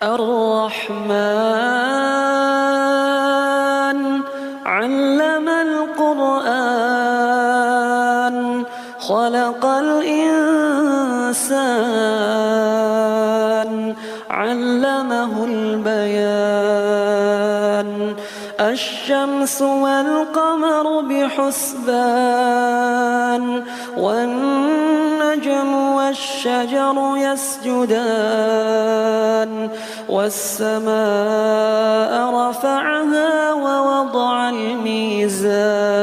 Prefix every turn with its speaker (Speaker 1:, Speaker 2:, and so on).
Speaker 1: الرحمن علم القرآن خلق الإنسان علمه البيان الشمس والقمر بحسبان والنجم والشجر يسجدان والسماء رفعها ووضع الميزان